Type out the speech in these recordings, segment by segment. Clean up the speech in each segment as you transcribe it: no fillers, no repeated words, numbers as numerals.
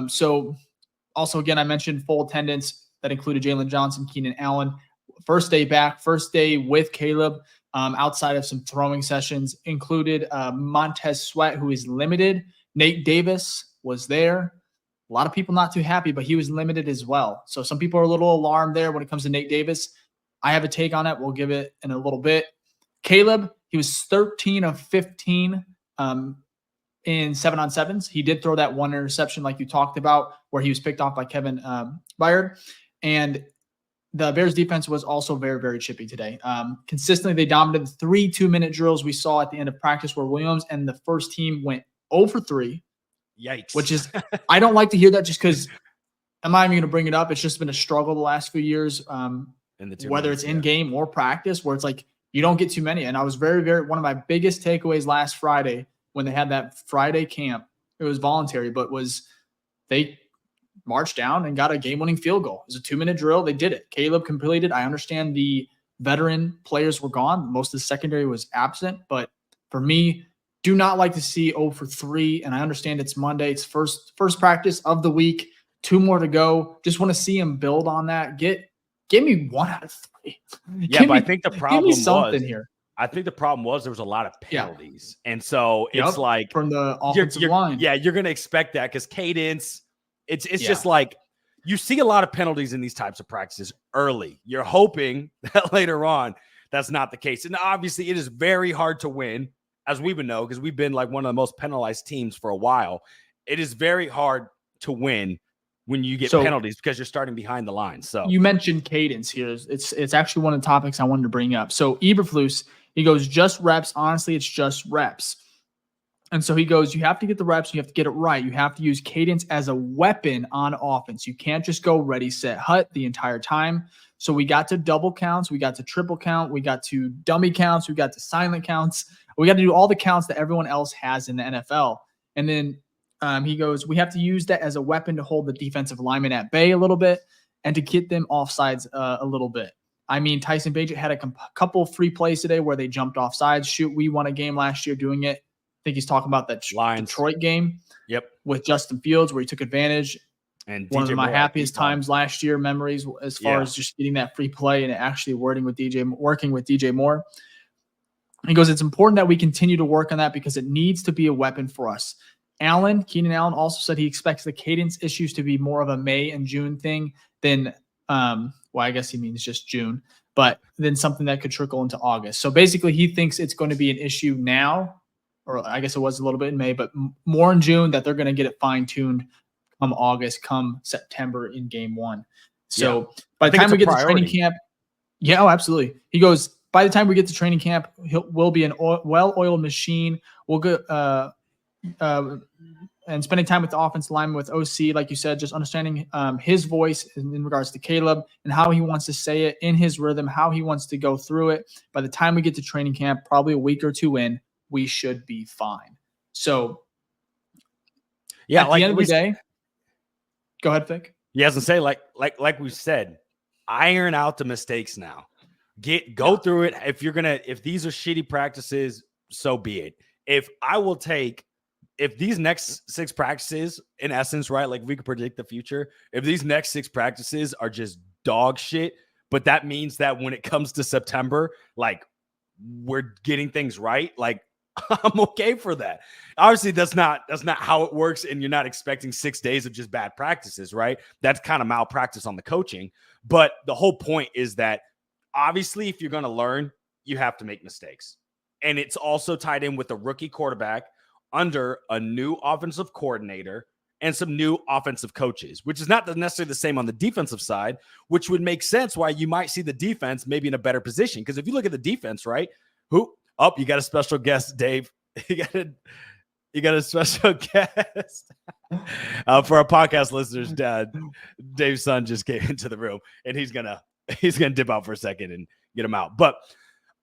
So also, again, I mentioned full attendance that included Jalen Johnson, Keenan Allen. First day back, first day with Caleb, outside of some throwing sessions, included Montez Sweat, who is limited. Nate Davis was there. A lot of people not too happy, but he was limited as well. So some people are a little alarmed there when it comes to Nate Davis. I have a take on it. We'll give it in a little bit. Caleb, he was 13 of 15 in 7-on-7s. He did throw that one interception like you talked about where he was picked off by Kevin Byard. And the Bears defense was also very, very chippy today. Consistently, they dominated the 3 2-minute drills we saw at the end of practice where Williams and the first team went 0 for 3. Yikes. Which is, I don't like to hear that just because I'm not even going to bring it up. It's just been a struggle the last few years, whether it's in game or practice, where it's like you don't get too many. And I was very, very, one of my biggest takeaways last Friday when they had that Friday camp, it was voluntary, but they marched down and got a game-winning field goal. It was a 2-minute drill. They did it. Caleb completed. I understand the veteran players were gone. Most of the secondary was absent, but for me, do not like to see 0 for 3, and I understand it's Monday. It's first practice of the week. 2 more to go. Just want to see him build on that. Give me 1 out of 3. Yeah, but I think the problem I think the problem was there was a lot of penalties, and so it's like from the offensive line. Yeah, you're going to expect that because cadence. It's just like you see a lot of penalties in these types of practices early. You're hoping that later on that's not the case, and obviously it is very hard to win. As we would know, because we've been like one of the most penalized teams for a while. It is very hard to win when you get penalties because you're starting behind the line. So you mentioned cadence here. It's actually one of the topics I wanted to bring up. So Eberflus, he goes, just reps. Honestly, it's just reps. And so he goes, you have to get the reps. You have to get it right. You have to use cadence as a weapon on offense. You can't just go ready, set, hut the entire time. So we got to double counts. We got to triple count. We got to dummy counts. We got to silent counts. We got to do all the counts that everyone else has in the NFL. And then he goes, we have to use that as a weapon to hold the defensive lineman at bay a little bit and to get them offsides a little bit. I mean, Tyson Bagent had a couple free plays today where they jumped off sides. Shoot, we won a game last year doing it. I think he's talking about that Detroit game with Justin Fields where he took advantage. And one of my happiest times last year, memories as far as just getting that free play and actually working with DJ Moore. He goes, it's important that we continue to work on that because it needs to be a weapon for us. Keenan Allen also said he expects the cadence issues to be more of a May and June thing than, I guess he means just June, but then something that could trickle into August. So basically he thinks it's going to be an issue now, or I guess it was a little bit in May, but more in June that they're going to get it fine-tuned come August, come September in game 1. So by the time we get to training camp, absolutely. He goes, by the time we get to training camp, we'll be a well-oiled machine. We'll go and spending time with the offensive lineman with OC, like you said, just understanding his voice in regards to Caleb and how he wants to say it in his rhythm, how he wants to go through it. By the time we get to training camp, probably a week or 2 in, we should be fine. So, at the end of the day, go ahead, Vic. Yeah, as I say, like we said, iron out the mistakes now. Go through it. If these are shitty practices, so be it. If these next 6 practices, in essence, right, like we could predict the future, if these next 6 practices are just dog shit, but that means that when it comes to September, like we're getting things right, like I'm okay for that. Obviously, that's not how it works, and you're not expecting 6 days of just bad practices, right? That's kind of malpractice on the coaching. But the whole point is that obviously, if you're going to learn, you have to make mistakes. And it's also tied in with a rookie quarterback under a new offensive coordinator and some new offensive coaches, which is not necessarily the same on the defensive side, which would make sense why you might see the defense maybe in a better position. Because if you look at the defense, right, you got a special guest, Dave. You got a special guest. For our podcast listeners, Dave's son just came into the room, and he's gonna dip out for a second and get him out. But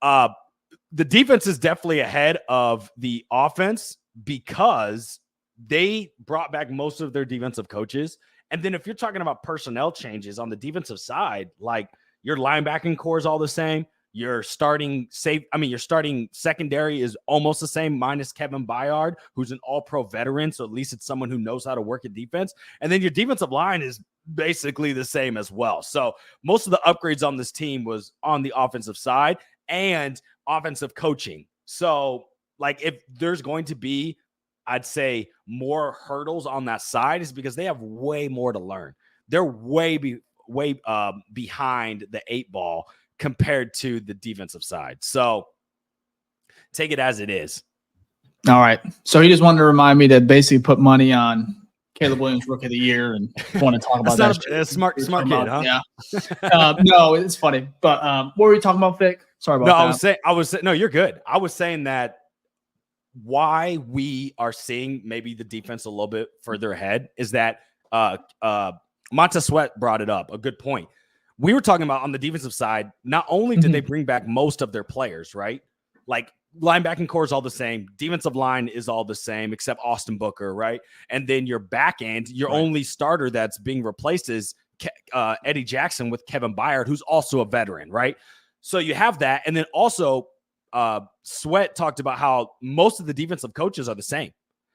the defense is definitely ahead of the offense because they brought back most of their defensive coaches. And then if you're talking about personnel changes on the defensive side, like your linebacking core is all the same, Your starting secondary is almost the same, minus Kevin Byard, who's an all-pro veteran. So at least it's someone who knows how to work at defense. And then your defensive line is basically the same as well. So most of the upgrades on this team was on the offensive side and offensive coaching. So like if there's going to be, I'd say, more hurdles on that side, is because they have way more to learn. They're way behind the 8-ball compared to the defensive side. So take it as it is. All right. So he just wanted to remind me to basically put money on Caleb Williams Rookie of the Year and want to talk about that. That's smart kid, huh? Yeah. No, it's funny. But what were you talking about, Vic? Sorry about that. I was saying, no, you're good. I was saying that why we are seeing maybe the defense a little bit further ahead is that Montez Sweat brought it up. A good point. We were talking about on the defensive side, not only did they bring back most of their players, right? Like linebacking core is all the same. Defensive line is all the same, except Austin Booker, right? And then your back end, your only starter that's being replaced is Eddie Jackson with Kevin Byard, who's also a veteran, right? So you have that. And then also Sweat talked about how most of the defensive coaches are the same.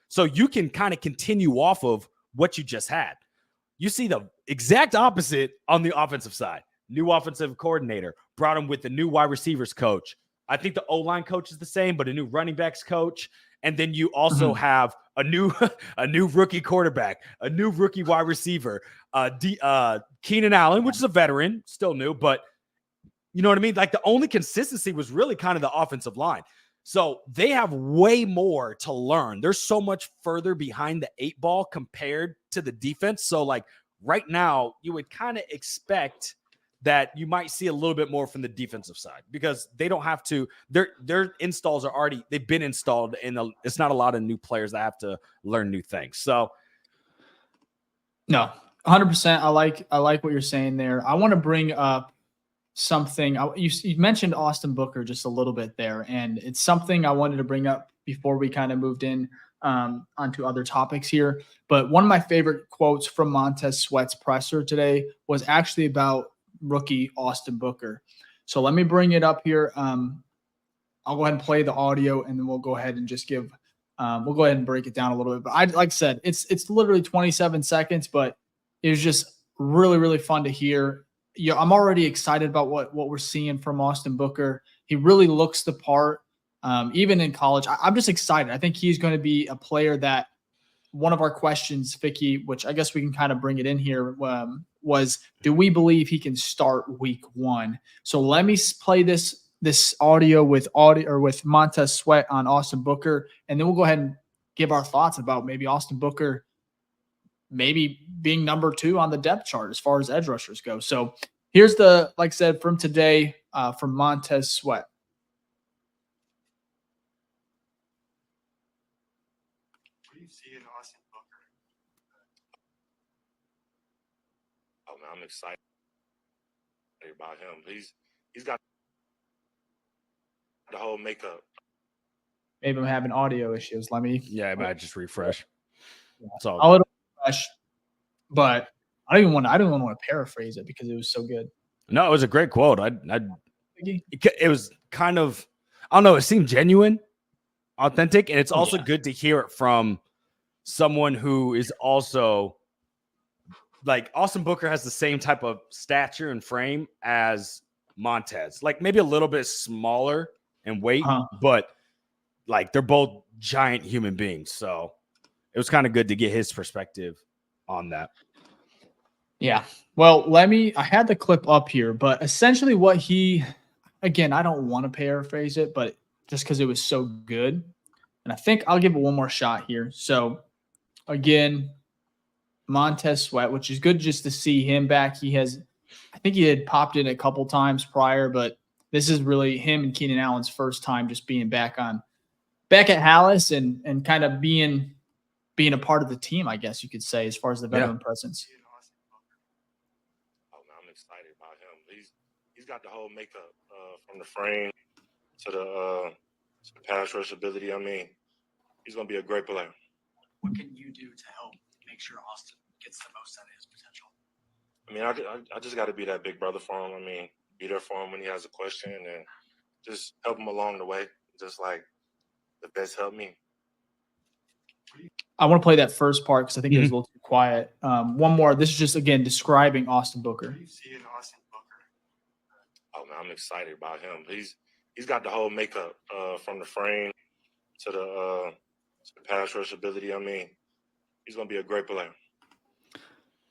So you can kind of continue off of what you just had. You see the exact opposite on the offensive side. New offensive coordinator, brought him with the new wide receivers coach. I think the O-line coach is the same, but a new running backs coach. And then you also have a new rookie quarterback, a new rookie wide receiver, Keenan Allen, which is a veteran, still new, but you know what I mean? Like the only consistency was really kind of the offensive line. So they have way more to learn. They're so much further behind the 8-ball compared to the defense. So like right now, you would kind of expect that you might see a little bit more from the defensive side because they don't have to. Their installs are already, they've been installed, and it's not a lot of new players that have to learn new things. So no, 100%. I like what you're saying there. I want to bring up something. You mentioned Austin Booker just a little bit there, and it's something I wanted to bring up before we kind of moved in onto other topics here. But one of my favorite quotes from Montez Sweat's presser today was actually about rookie Austin Booker. So let me bring it up here. I'll go ahead and play the audio, and then we'll go ahead and just give we'll go ahead and break it down a little bit. But like I said, it's literally 27 seconds, but it was just really, really fun to hear. Yeah, I'm already excited about what we're seeing from Austin Booker. He really looks the part, even in college. I'm just excited. I think he's going to be a player that one of our questions, Vicky, which I guess we can kind of bring it in here, was do we believe he can start week 1? So let me play this audio with Montez Sweat on Austin Booker, and then we'll go ahead and give our thoughts about maybe Austin Booker maybe being number 2 on the depth chart as far as edge rushers go. So here's the, like I said, from today from Montez Sweat. What do you see in Austin Booker? Oh man, I'm excited about him. He's got the whole makeup. Maybe I'm having audio issues. Let me. yeah, I might just refresh. It's all a little fresh, but I don't even want to paraphrase it because it was so good. No, it was a great quote. It was kind of, I don't know, it seemed genuine, authentic, and it's also good to hear it from someone who is also like Austin Booker has the same type of stature and frame as Montez, like maybe a little bit smaller in weight, but like they're both giant human beings. So it was kind of good to get his perspective on that. Yeah. Well, I had the clip up here, but essentially what again, I don't want to paraphrase it, but just because it was so good. And I think I'll give it one more shot here. So again, Montez Sweat, which is good just to see him back. I think he had popped in a couple times prior, but this is really him and Keenan Allen's first time just being back at Hallis and kind of being a part of the team, I guess you could say, as far as the veteran presence. Oh man, I'm excited about him. He's got the whole makeup from the frame to the pass rush ability. I mean, he's gonna be a great player. What can you do to help make sure Austin gets the most out of his potential? I mean, I just got to be that big brother for him. I mean, be there for him when he has a question, and just help him along the way, just like the vets helped me. I want to play that first part because I think it was a little too quiet. One more. This is just, again, describing Austin Booker. You see it, Austin Booker. Oh man, I'm excited about him. He's got the whole makeup from the frame to the pass rush ability. I mean, he's gonna be a great player.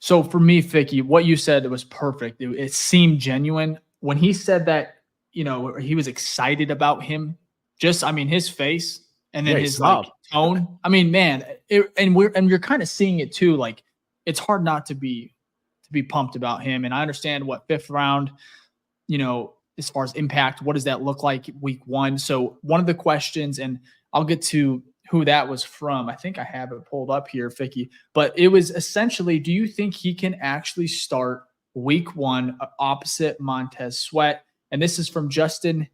So for me, Ficky, what you said was perfect. It seemed genuine when he said that. You know, he was excited about him. Just, I mean, his face and then his like tone. I mean, man, and you're kind of seeing it too. Like, it's hard not to be pumped about him. And I understand what 5th round, you know, as far as impact, what does that look like week 1? So one of the questions, and I'll get to who that was from. I think I have it pulled up here, Ficky, but it was essentially, do you think he can actually start week 1 opposite Montez Sweat? And this is from Justin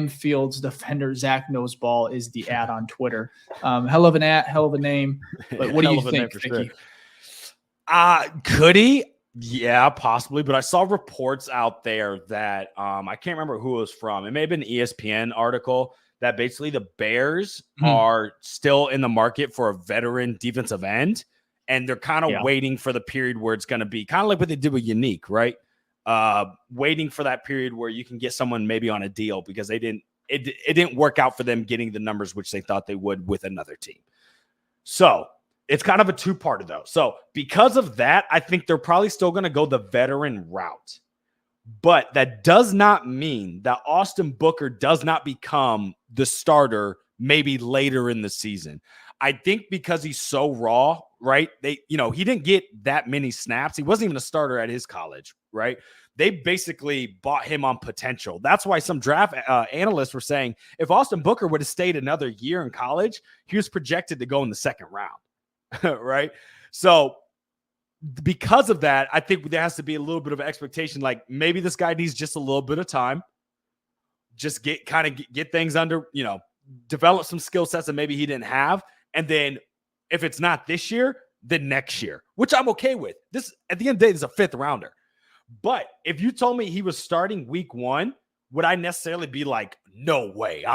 Fields defender. Zach Knows Ball is the ad on Twitter. Hell of a name. But what do you think, Ficky? Could he? Yeah, possibly. But I saw reports out there that I can't remember who it was from. It may have been an ESPN article that basically the Bears are still in the market for a veteran defensive end. And they're kind of waiting for the period where it's going to be kind of like what they did with Yannick, right? Waiting for that period where you can get someone maybe on a deal because it didn't work out for them getting the numbers which they thought they would with another team. So it's kind of a two-parter though. So because of that, I think they're probably still going to go the veteran route. But that does not mean that Austin Booker does not become the starter maybe later in the season. I think because he's so raw, right? He didn't get that many snaps. He wasn't even a starter at his college, right? They basically bought him on potential. That's why some draft analysts were saying if Austin Booker would have stayed another year in college, he was projected to go in the 2nd round, right? So because of that, I think there has to be a little bit of expectation. Like maybe this guy needs just a little bit of time, just get things under, develop some skill sets that maybe he didn't have. And then if it's not this year, then next year, which I'm okay with. This, at the end of the day, is a 5th rounder. But if you told me he was starting week 1, would I necessarily be like, no way?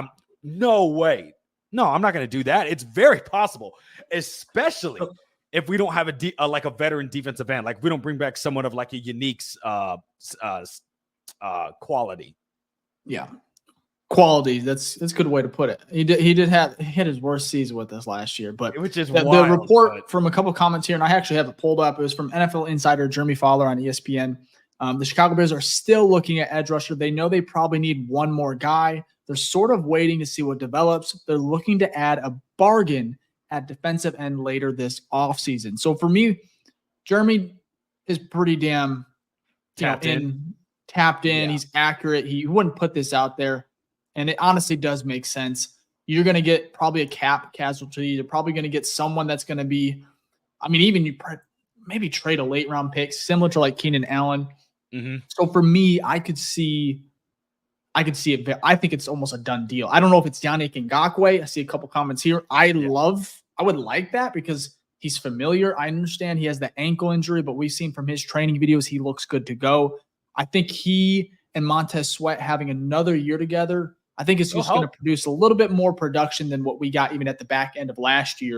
No way. No, I'm not going to do that. It's very possible, especially if we don't have a veteran defensive end. Like we don't bring back someone of like a Yannick's quality. Yeah. Quality. That's a good way to put it. He had his worst season with us last year, but which is the report from a couple comments here, and I actually have it pulled up. It was from NFL insider Jeremy Fowler on ESPN. The Chicago Bears are still looking at edge rusher. They know they probably need one more guy. They're sort of waiting to see what develops. They're looking to add a bargain at defensive end later this offseason. So for me, Jeremy is pretty damn tapped in. Yeah. He's accurate. He wouldn't put this out there. And it honestly does make sense. You're going to get probably a cap casualty. You're probably going to get someone that's going to be, even you maybe trade a late round pick, similar to like Keenan Allen. So for me, I could see it. I think it's almost a done deal. I don't know if it's Yannick Ngakoue. I see a couple comments here. I would like that because he's familiar. I understand he has the ankle injury, but we've seen from his training videos, he looks good to go. I think he and Montez Sweat having another year together, I think it's just going to produce a little bit more production than what we got even at the back end of last year.